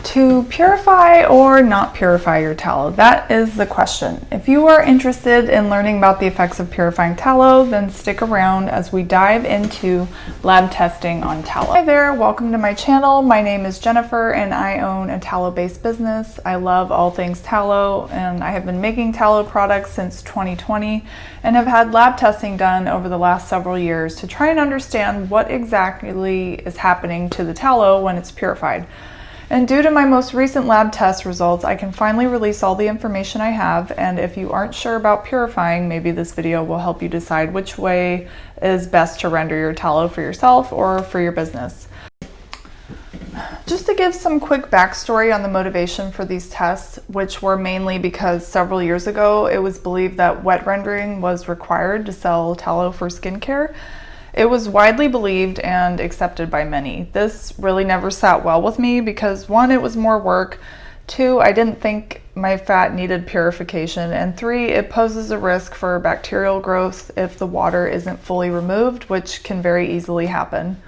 To purify or not purify your tallow? That is the question. If you are interested in learning about the effects of purifying tallow, then stick around as we dive into lab testing on tallow. Hi there, welcome to my channel. My name is Jennifer and I own a tallow-based business. I love all things tallow and I have been making tallow products since 2020 and have had lab testing done over the last several years to try and understand what exactly is happening to the tallow when it's purified. And due to my most recent lab test results, I can finally release all the information I have, and if you aren't sure about purifying, maybe this video will help you decide which way is best to render your tallow for yourself or for your business. Just to give some quick backstory on the motivation for these tests, which were mainly because several years ago it was believed that wet rendering was required to sell tallow for skincare. It was widely believed and accepted by many. This really never sat well with me because 1, it was more work, 2, I didn't think my fat needed purification, and 3, it poses a risk for bacterial growth if the water isn't fully removed, which can very easily happen.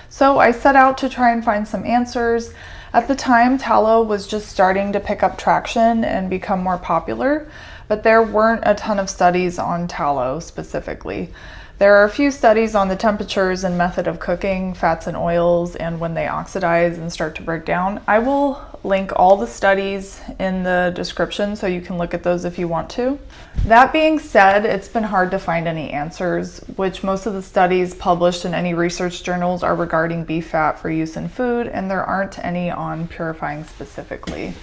So I set out to try and find some answers. At the time, tallow was just starting to pick up traction and become more popular, but there weren't a ton of studies on tallow specifically. There are a few studies on the temperatures and method of cooking fats and oils and when they oxidize and start to break down. I will link all the studies in the description so you can look at those if you want to. That being said, it's been hard to find any answers, which most of the studies published in any research journals are regarding beef fat for use in food, and there aren't any on purifying specifically.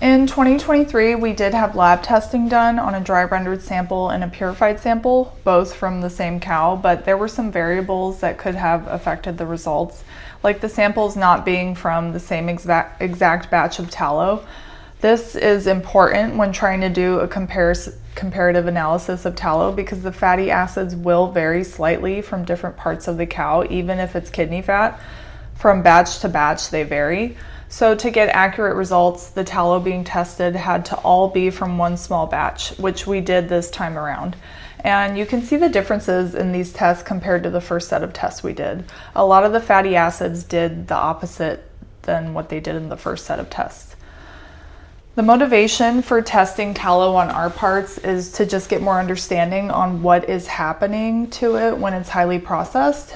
In 2023, we did have lab testing done on a dry rendered sample and a purified sample, both from the same cow, but there were some variables that could have affected the results, like the samples not being from the same exact batch of tallow. This is important when trying to do a comparative analysis of tallow because the fatty acids will vary slightly from different parts of the cow, even if it's kidney fat. From batch to batch, they vary. So to get accurate results, the tallow being tested had to all be from one small batch, which we did this time around. And you can see the differences in these tests compared to the first set of tests we did. A lot of the fatty acids did the opposite than what they did in the first set of tests. The motivation for testing tallow on our parts is to just get more understanding on what is happening to it when it's highly processed.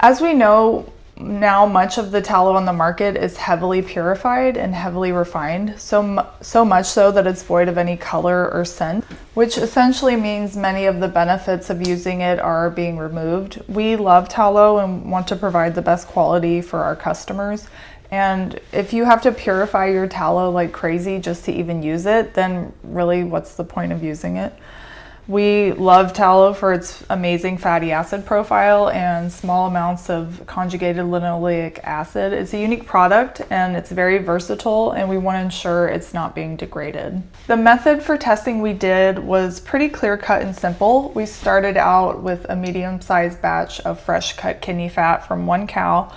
As we know, now much of the tallow on the market is heavily purified and heavily refined, so much so that it's void of any color or scent, which essentially means many of the benefits of using it are being removed. We love tallow and want to provide the best quality for our customers, and if you have to purify your tallow like crazy just to even use it, then really what's the point of using it? We love tallow for its amazing fatty acid profile and small amounts of conjugated linoleic acid. It's a unique product and it's very versatile, and we want to ensure it's not being degraded. The method for testing we did was pretty clear cut and simple. We started out with a medium-sized batch of fresh cut kidney fat from one cow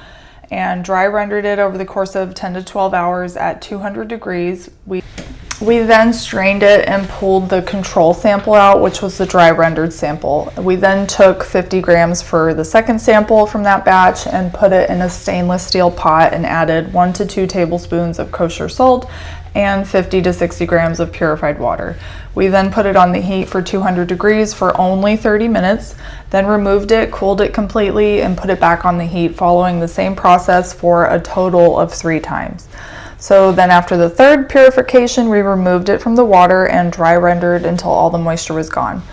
and dry rendered it over the course of 10 to 12 hours at 200 degrees. We then strained it and pulled the control sample out, which was the dry rendered sample. We then took 50 grams for the second sample from that batch and put it in a stainless steel pot and added 1 to 2 tablespoons of kosher salt and 50 to 60 grams of purified water. We then put it on the heat for 200 degrees for only 30 minutes, then removed it, cooled it completely, and put it back on the heat, following the same process for a total of 3 times. So then after the third purification, we removed it from the water and dry rendered until all the moisture was gone.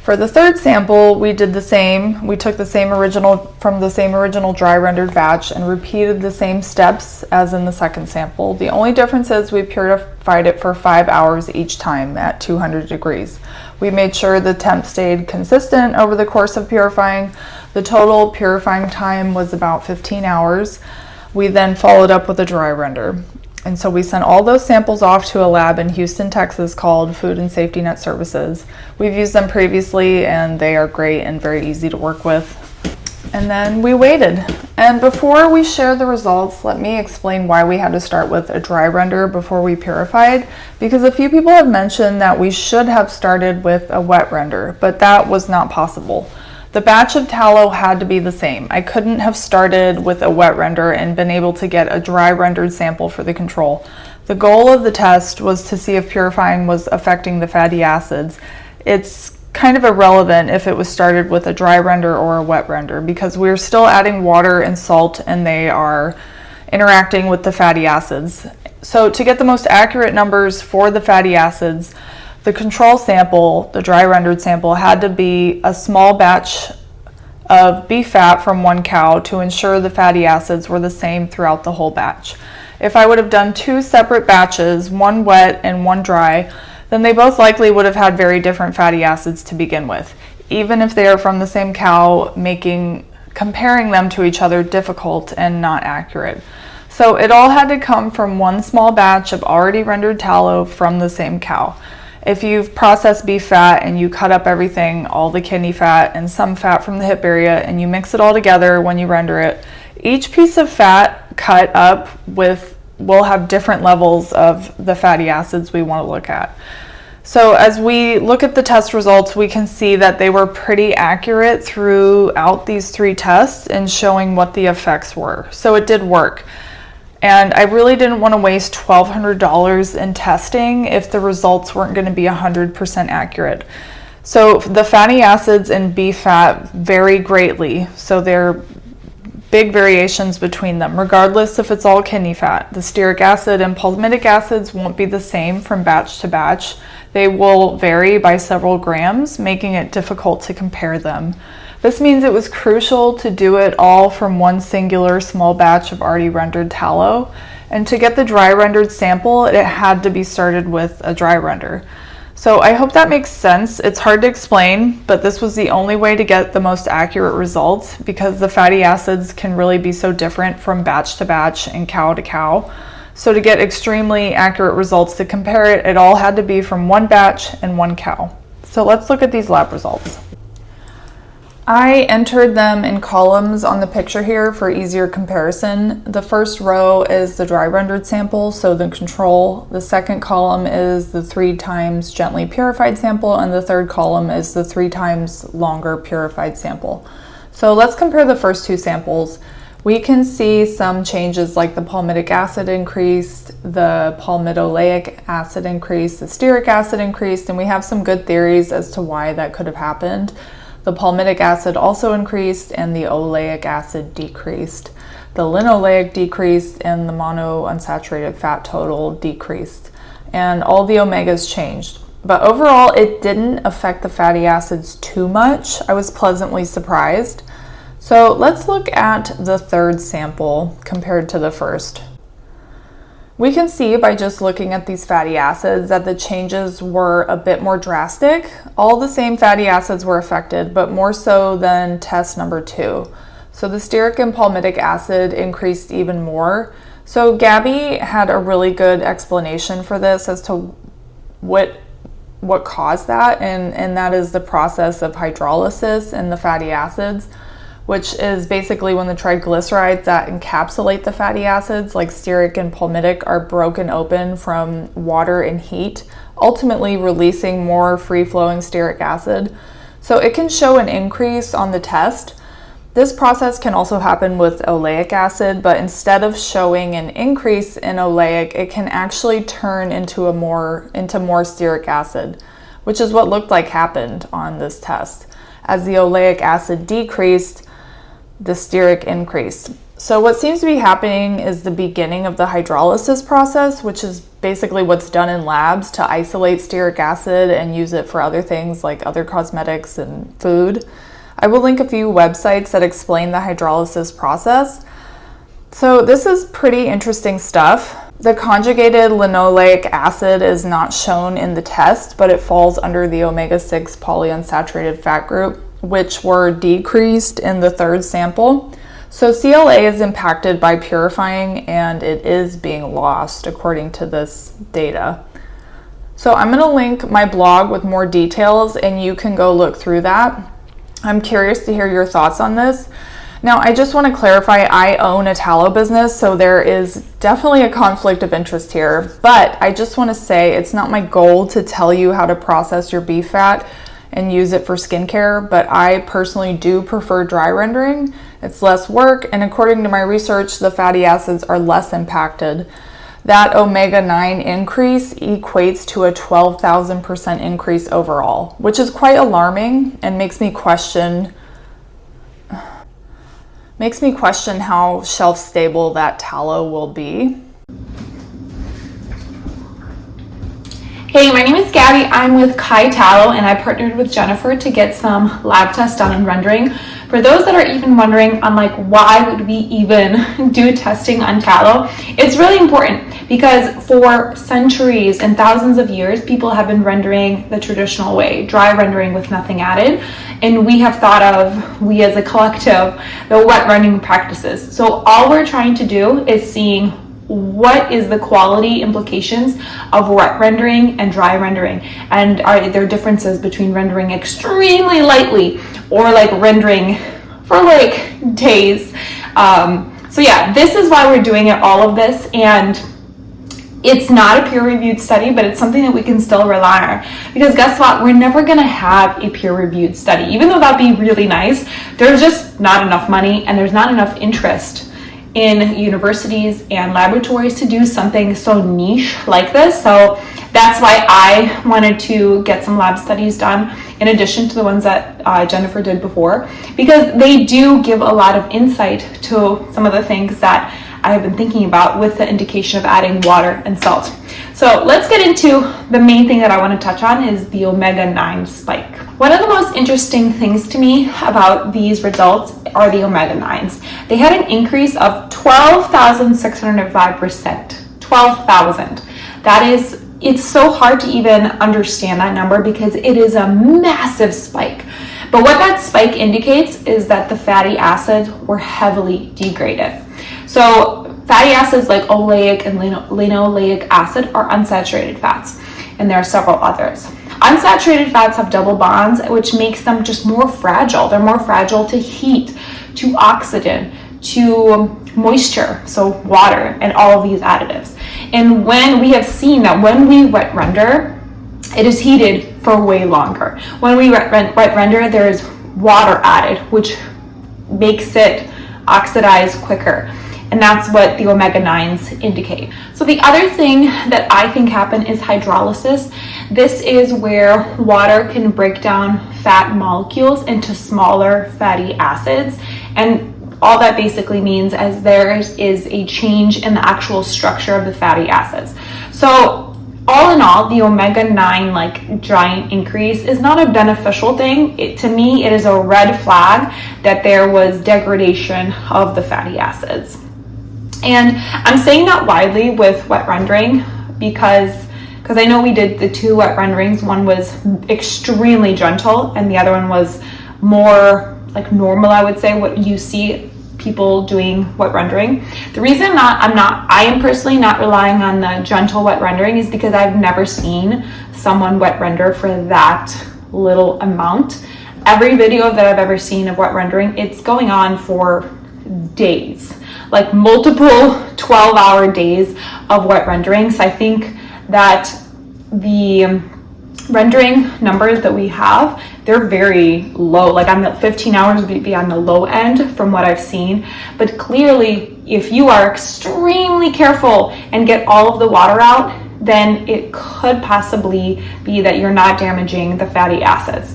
For the third sample, we did the same. We took the same original dry rendered batch and repeated the same steps as in the second sample. The only difference is we purified it for 5 hours each time at 200 degrees. We made sure the temp stayed consistent over the course of purifying. The total purifying time was about 15 hours. We then followed up with a dry render. And so we sent all those samples off to a lab in Houston, Texas called Food and Safety Net Services. We've used them previously and they are great and very easy to work with. And then we waited. And before we share the results, let me explain why we had to start with a dry render before we purified, because a few people have mentioned that we should have started with a wet render, but that was not possible. The batch of tallow had to be the same. I couldn't have started with a wet render and been able to get a dry rendered sample for the control. The goal of the test was to see if purifying was affecting the fatty acids. It's kind of irrelevant if it was started with a dry render or a wet render, because we're still adding water and salt and they are interacting with the fatty acids. So to get the most accurate numbers for the fatty acids, the control sample, the dry rendered sample, had to be a small batch of beef fat from one cow to ensure the fatty acids were the same throughout the whole batch. If I would have done 2 separate batches, one wet and one dry, then they both likely would have had very different fatty acids to begin with, even if they are from the same cow, making comparing them to each other difficult and not accurate. So it all had to come from one small batch of already rendered tallow from the same cow. If you've processed beef fat and you cut up everything, all the kidney fat and some fat from the hip area, and you mix it all together when you render it, each piece of fat cut up will have different levels of the fatty acids we want to look at. So as we look at the test results, we can see that they were pretty accurate throughout these 3 tests in showing what the effects were. So it did work. And I really didn't want to waste $1,200 in testing if the results weren't going to be 100% accurate. So the fatty acids in beef fat vary greatly. So there are big variations between them, regardless if it's all kidney fat. The stearic acid and palmitic acids won't be the same from batch to batch. They will vary by several grams, making it difficult to compare them. This means it was crucial to do it all from one singular small batch of already rendered tallow. And to get the dry rendered sample, it had to be started with a dry render. So I hope that makes sense. It's hard to explain, but this was the only way to get the most accurate results because the fatty acids can really be so different from batch to batch and cow to cow. So to get extremely accurate results to compare it, it all had to be from one batch and one cow. So let's look at these lab results. I entered them in columns on the picture here for easier comparison. The first row is the dry rendered sample, so the control. The second column is the 3 times gently purified sample, and the third column is the 3 times longer purified sample. So let's compare the first 2 samples. We can see some changes like the palmitic acid increased, the palmitoleic acid increased, the stearic acid increased, and we have some good theories as to why that could have happened. The palmitic acid also increased and the oleic acid decreased. The linoleic decreased and the monounsaturated fat total decreased. And all the omegas changed. But overall, it didn't affect the fatty acids too much. I was pleasantly surprised. So let's look at the third sample compared to the first. We can see by just looking at these fatty acids that the changes were a bit more drastic. All the same fatty acids were affected, but more so than test number 2. So the stearic and palmitic acid increased even more. So Gabby had a really good explanation for this as to what caused that, and that is the process of hydrolysis in the fatty acids, which is basically when the triglycerides that encapsulate the fatty acids, like stearic and palmitic, are broken open from water and heat, ultimately releasing more free-flowing stearic acid. So it can show an increase on the test. This process can also happen with oleic acid, but instead of showing an increase in oleic, it can actually turn into more stearic acid, which is what looked like happened on this test. As the oleic acid decreased, the stearic increased. So what seems to be happening is the beginning of the hydrolysis process, which is basically what's done in labs to isolate stearic acid and use it for other things like other cosmetics and food. I will link a few websites that explain the hydrolysis process. So this is pretty interesting stuff. The conjugated linoleic acid is not shown in the test, but it falls under the omega-6 polyunsaturated fat group, which were decreased in the third sample. So CLA is impacted by purifying and it is being lost according to this data. So I'm going to link my blog with more details and you can go look through that. I'm curious to hear your thoughts on this. Now, I just want to clarify, I own a tallow business, so there is definitely a conflict of interest here, but I just want to say it's not my goal to tell you how to process your beef fat. and use it for skincare, but I personally do prefer dry rendering. It's less work, and according to my research, the fatty acids are less impacted. That omega-9 increase equates to a 12,000% increase overall, which is quite alarming and makes me question how shelf stable that tallow will be. Hey, my name is Gabby. I'm with Kai Tallow, and I partnered with Jennifer to get some lab tests done on rendering. For those that are even wondering on like why would we even do testing on tallow, it's really important because for centuries and thousands of years, people have been rendering the traditional way, dry rendering with nothing added. And we have thought of, we as a collective, the wet rendering practices. So all we're trying to do is seeing what is the quality implications of wet rendering and dry rendering, and are there differences between rendering extremely lightly or like rendering for like days. So yeah, this is why we're doing it, all of this, and it's not a peer-reviewed study, but it's something that we can still rely on, because guess what, we're never going to have a peer-reviewed study. Even though that'd be really nice, there's just not enough money and there's not enough interest in universities and laboratories to do something so niche like this. So that's why I wanted to get some lab studies done in addition to the ones that Jennifer did before, because they do give a lot of insight to some of the things that I have been thinking about with the indication of adding water and salt. So let's get into the main thing that I want to touch on is the omega-9 spike. One of the most interesting things to me about these results are the omega-9s. They had an increase of 12,605%. 12,000. That is, it's so hard to even understand that number because it is a massive spike. But what that spike indicates is that the fatty acids were heavily degraded. So fatty acids like oleic and linoleic acid are unsaturated fats, and there are several others. Unsaturated fats have double bonds, which makes them just more fragile. They're more fragile to heat, to oxygen, to moisture, so water, and all of these additives. And when we have seen that when we wet render, it is heated for way longer. When we wet render, there is water added, which makes it oxidize quicker. And that's what the omega-9s indicate. So the other thing that I think happened is hydrolysis. This is where water can break down fat molecules into smaller fatty acids. And all that basically means is there is a change in the actual structure of the fatty acids. So all in all, the omega-9 like giant increase is not a beneficial thing. To me, it is a red flag that there was degradation of the fatty acids. And I'm saying that widely with wet rendering because I know we did the two wet renderings. One was extremely gentle and the other one was more like normal, I would say, what you see people doing wet rendering. The reason I am personally not relying on the gentle wet rendering is because I've never seen someone wet render for that little amount. Every video that I've ever seen of wet rendering, it's going on for days, like multiple 12-hour days of wet rendering. So I think that the rendering numbers that we have, they're very low. Like on the 15 hours would be on the low end from what I've seen. But clearly, if you are extremely careful and get all of the water out, then it could possibly be that you're not damaging the fatty acids.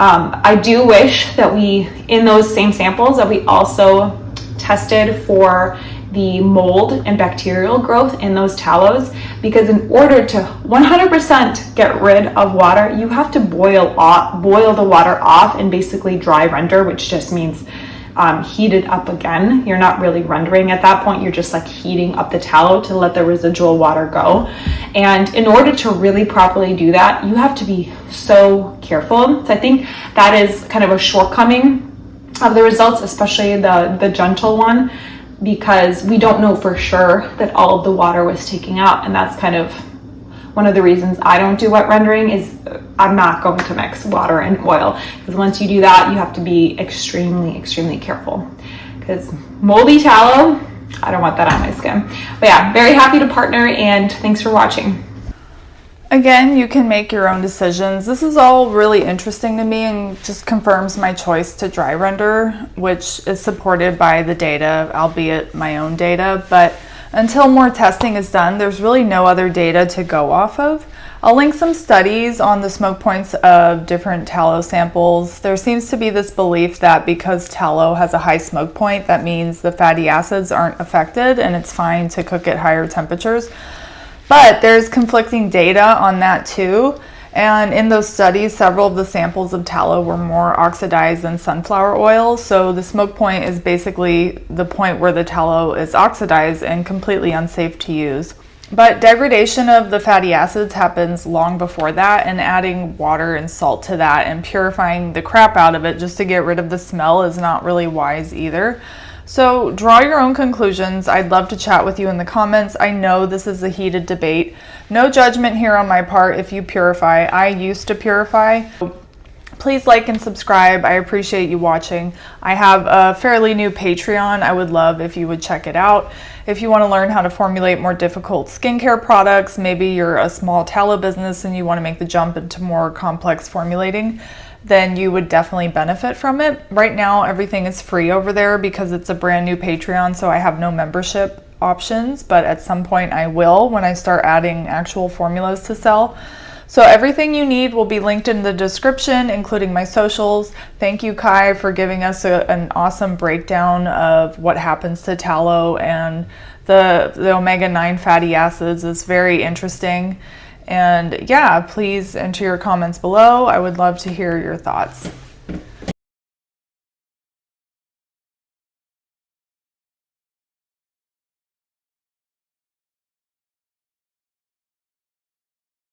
I do wish that we, in those same samples, that we also tested for the mold and bacterial growth in those tallows, because in order to 100% get rid of water, you have to boil the water off and basically dry render, which just means heat it up again. You're not really rendering at that point, you're just like heating up the tallow to let the residual water go. And in order to really properly do that, you have to be so careful. So I think that is kind of a shortcoming of the results, especially the gentle one, because we don't know for sure that all of the water was taken out. And that's kind of one of the reasons I don't do wet rendering, is I'm not going to mix water and oil, because once you do that, you have to be extremely, extremely careful, because moldy tallow, I don't want that on my skin. But yeah, very happy to partner, and thanks for watching. Again, you can make your own decisions. This is all really interesting to me and just confirms my choice to dry render, which is supported by the data, albeit my own data. But until more testing is done, there's really no other data to go off of. I'll link some studies on the smoke points of different tallow samples. There seems to be this belief that because tallow has a high smoke point, that means the fatty acids aren't affected and it's fine to cook at higher temperatures. But there's conflicting data on that too. And in those studies, several of the samples of tallow were more oxidized than sunflower oil. So the smoke point is basically the point where the tallow is oxidized and completely unsafe to use. But degradation of the fatty acids happens long before that, and adding water and salt to that and purifying the crap out of it just to get rid of the smell is not really wise either. So draw your own conclusions. I'd love to chat with you in the comments. I know this is a heated debate. No judgment here on my part if you purify. I used to purify. Please like and subscribe. I appreciate you watching. I have a fairly new Patreon. I would love if you would check it out. If you want to learn how to formulate more difficult skincare products, maybe you're a small tallow business and you want to make the jump into more complex formulating, then you would definitely benefit from it. Right now, everything is free over there because it's a brand new Patreon, so I have no membership options, but at some point I will when I start adding actual formulas to sell. So everything you need will be linked in the description, including my socials. Thank you, Kai, for giving us an awesome breakdown of what happens to tallow and the omega-9 fatty acids. Is very interesting. And yeah, please enter your comments below. I would love to hear your thoughts.